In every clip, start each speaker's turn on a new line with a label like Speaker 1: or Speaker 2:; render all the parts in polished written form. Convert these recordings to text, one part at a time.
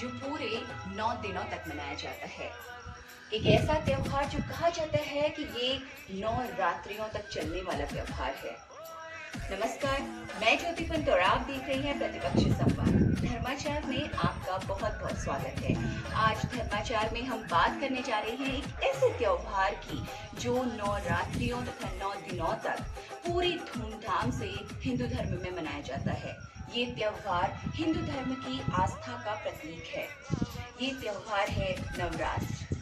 Speaker 1: जो पूरे 9 दिनों तक मनाया जाता है। एक ऐसा त्योहार जो कहा जाता है कि ये 9 रात्रियों तक चलने वाला त्योहार है। नमस्कार, मैं ज्योति पंत और आप देख रहे हैं प्रतिपक्ष संवाद। धर्माचार में आपका बहुत बहुत स्वागत है। आज धर्माचार में हम बात करने जा रहे हैं एक ऐसे त्योहार की जो 9 रात्रियों तथा 9 दिनों तक पूरी धूमधाम से हिंदू धर्म में मनाया जाता है। ये त्योहार हिंदू धर्म की आस्था का प्रतीक है। ये त्योहार है नवरात्र।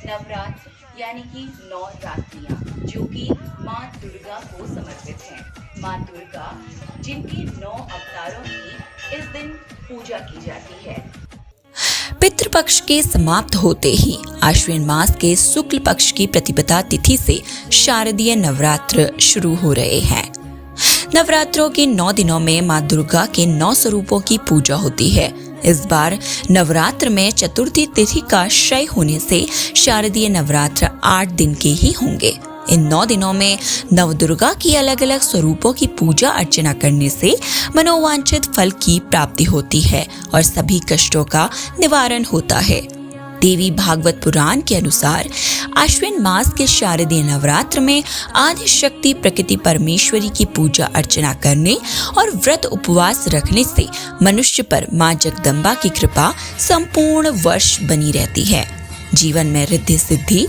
Speaker 1: नवरात्र यानी कि 9 रात्रियां जो कि माँ दुर्गा को समर्पित हैं। माँ दुर्गा जिनकी 9 अवतारों की इस दिन पूजा की जाती है।
Speaker 2: पितृपक्ष के समाप्त होते ही आश्विन मास के शुक्ल पक्ष की प्रतिपदा तिथि से शारदीय नवरात्र शुरू हो रहे हैं। नवरात्रों के 9 दिनों में माँ दुर्गा के 9 स्वरूपों की पूजा होती है। इस बार नवरात्र में चतुर्थी तिथि का क्षय होने से शारदीय नवरात्र 8 दिन के ही होंगे। इन 9 दिनों में नवदुर्गा की अलग अलग स्वरूपों की पूजा अर्चना करने से मनोवांछित फल की प्राप्ति होती है और सभी कष्टों का निवारण होता है। देवी भागवत पुराण के अनुसार आश्विन मास के शारदीय नवरात्र में आदि शक्ति प्रकृति परमेश्वरी की पूजा अर्चना करने और व्रत उपवास रखने से मनुष्य पर मां जगदम्बा की कृपा संपूर्ण वर्ष बनी रहती है। जीवन में रिद्धि सिद्धि,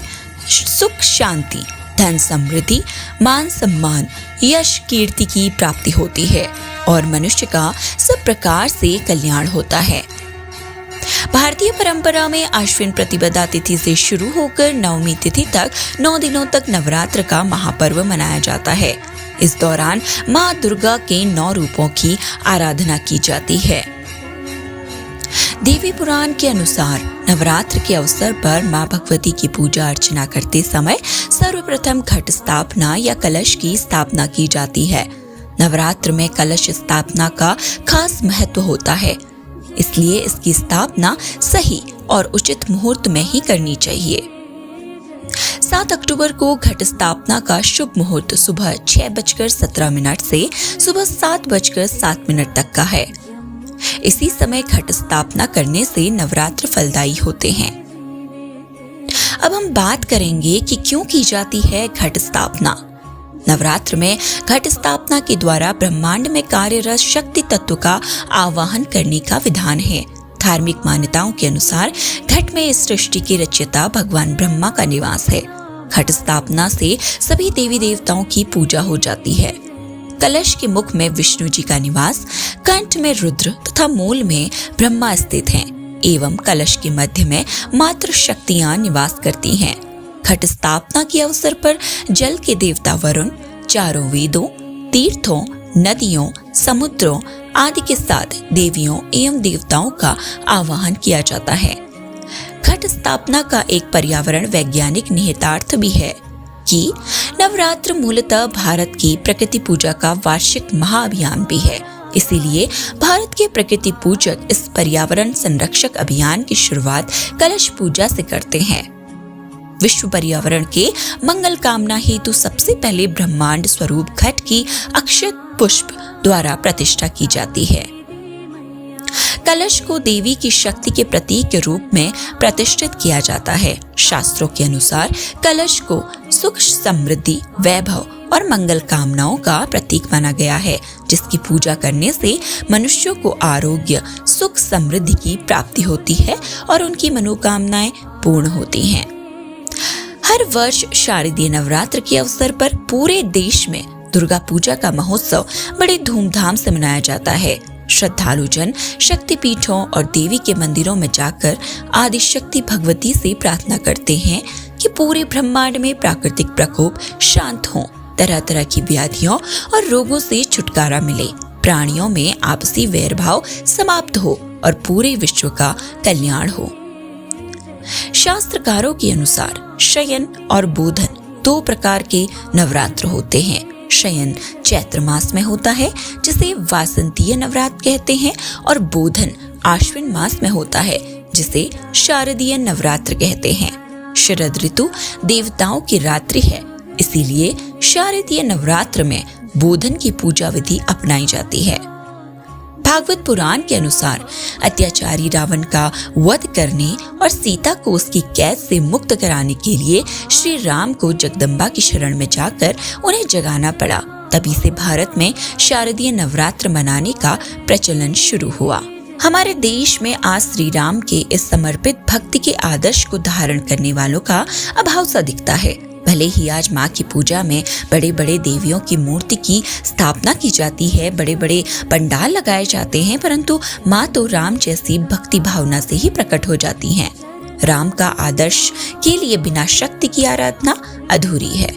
Speaker 2: सुख शांति, धन समृद्धि, मान सम्मान, यश कीर्ति की प्राप्ति होती है और मनुष्य का सब प्रकार से कल्याण होता है। भारतीय परंपरा में आश्विन प्रतिपदा तिथि से शुरू होकर नवमी तिथि तक 9 दिनों तक नवरात्र का महापर्व मनाया जाता है। इस दौरान माँ दुर्गा के 9 रूपों की आराधना की जाती है। देवी पुराण के अनुसार नवरात्र के अवसर पर माँ भगवती की पूजा अर्चना करते समय सर्वप्रथम घट स्थापना या कलश की स्थापना की जाती है। नवरात्र में कलश स्थापना का खास महत्व होता है, इसलिए इसकी स्थापना सही और उचित मुहूर्त में ही करनी चाहिए। 7 अक्टूबर को घट स्थापना का शुभ मुहूर्त सुबह 6:17 से सुबह 7:07 तक का है। इसी समय घट स्थापना करने से नवरात्र फलदायी होते हैं। अब हम बात करेंगे कि क्यों की जाती है घट स्थापना। नवरात्र में घट स्थापना के द्वारा ब्रह्मांड में कार्यरत शक्ति तत्व का आवाहन करने का विधान है। धार्मिक मान्यताओं के अनुसार घट में इस सृष्टि के रचयिता भगवान ब्रह्मा का निवास है। घट स्थापना से सभी देवी देवताओं की पूजा हो जाती है। कलश के मुख में विष्णु जी का निवास, कंठ में रुद्र तथा मूल में ब्रह्मा स्थित हैं एवं कलश के मध्य में मातृ शक्तियां निवास करती हैं। घट स्थापना के अवसर पर जल के देवता वरुण चारों वेदों, तीर्थों, नदियों, समुद्रों आदि के साथ देवियों एवं देवताओं का आवाहन किया जाता है। घट स्थापना का एक पर्यावरण वैज्ञानिक निहितार्थ भी है कि नवरात्र मूलतः भारत की प्रकृति पूजा का वार्षिक महाअभियान भी है। इसीलिए भारत के प्रकृति पूजक इस पर्यावरण संरक्षक अभियान की शुरुआत कलश पूजा से करते हैं। विश्व पर्यावरण के मंगल कामना हेतु सबसे पहले ब्रह्मांड स्वरूप घट की अक्षत पुष्प द्वारा प्रतिष्ठा की जाती है। कलश को देवी की शक्ति के प्रतीक के रूप में प्रतिष्ठित किया जाता है। शास्त्रों के अनुसार कलश को सुख, समृद्धि, वैभव और मंगल कामनाओं का प्रतीक माना गया है, जिसकी पूजा करने से मनुष्यों को आरोग्य, सुख, समृद्धि की प्राप्ति होती है और उनकी मनोकामनाएं पूर्ण होती हैं। हर वर्ष शारदीय नवरात्र के अवसर पर पूरे देश में दुर्गा पूजा का महोत्सव बड़े धूमधाम से मनाया जाता है। श्रद्धालु जन शक्तिपीठों और देवी के मंदिरों में जाकर आदि शक्ति भगवती से प्रार्थना करते हैं कि पूरे ब्रह्मांड में प्राकृतिक प्रकोप शांत हों, तरह तरह की व्याधियों और रोगों से छुटकारा मिले, प्राणियों में आपसी वैरभाव समाप्त हो और पूरे विश्व का कल्याण हो। शास्त्रकारों के अनुसार शयन और बोधन 2 प्रकार के नवरात्र होते हैं। शयन चैत्र मास में होता है, जिसे वासंतीय नवरात्र कहते हैं, और बोधन आश्विन मास में होता है, जिसे शारदीय नवरात्र कहते हैं। शरद ऋतु देवताओं की रात्रि है, इसीलिए शारदीय नवरात्र में बोधन की पूजा विधि अपनाई जाती है। भागवत पुराण के अनुसार अत्याचारी रावण का वध करने और सीता को उसकी कैद से मुक्त कराने के लिए श्री राम को जगदम्बा की शरण में जाकर उन्हें जगाना पड़ा। तभी से भारत में शारदीय नवरात्र मनाने का प्रचलन शुरू हुआ। हमारे देश में आज श्री राम के इस समर्पित भक्ति के आदर्श को धारण करने वालों का अभाव सा दिखता है। भले ही आज माँ की पूजा में बड़े बड़े देवियों की मूर्ति की स्थापना की जाती है, बड़े बड़े पंडाल लगाए जाते हैं, परंतु माँ तो राम जैसी भक्ति भावना से ही प्रकट हो जाती हैं। राम का आदर्श के लिए बिना शक्ति की आराधना अधूरी है।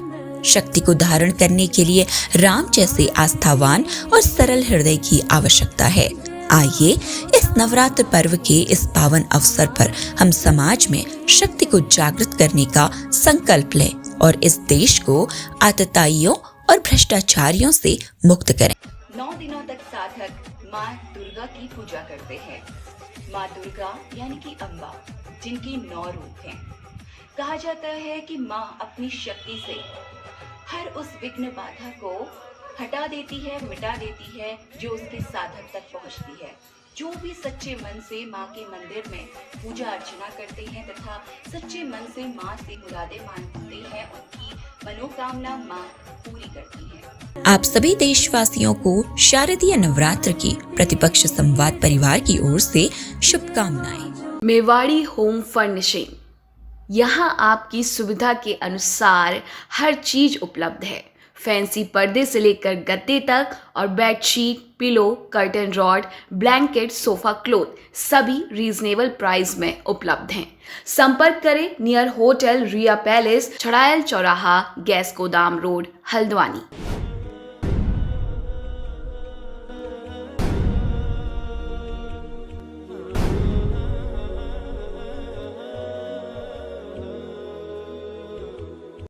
Speaker 2: शक्ति को धारण करने के लिए राम जैसे आस्थावान और सरल हृदय की आवश्यकता है। आइए इस नवरात्र पर्व के इस पावन अवसर पर हम समाज में शक्ति को जागृत करने का संकल्प लें और इस देश को आतताइयों और भ्रष्टाचारियों से मुक्त करें।
Speaker 1: 9 दिनों तक साधक माँ दुर्गा की पूजा करते हैं। माँ दुर्गा यानी कि अम्बा, जिनकी 9 रूप हैं। कहा जाता है कि माँ अपनी शक्ति से हर उस विघ्न बाधा को हटा देती है, मिटा देती है जो उसके साधक तक पहुंचती है। जो भी सच्चे मन से माँ के मंदिर में पूजा अर्चना करते हैं तथा सच्चे मन से माँ से मुरादें मांगते हैं, उनकी मनोकामना माँ पूरी करती है।
Speaker 2: आप सभी देशवासियों को शारदीय नवरात्र की प्रतिपक्ष संवाद परिवार की ओर से शुभकामनाएं।
Speaker 3: मेवाड़ी होम फर्निशिंग, यहाँ आपकी सुविधा के अनुसार हर चीज उपलब्ध है। फैंसी पर्दे से लेकर गद्दे तक और bedsheet, pillow, curtain rod, blanket, sofa cloth सभी रीजनेबल प्राइस में उपलब्ध हैं। संपर्क करें नियर होटल रिया पैलेस, छड़ायल चौराहा, गैस गोदाम रोड, हल्द्वानी।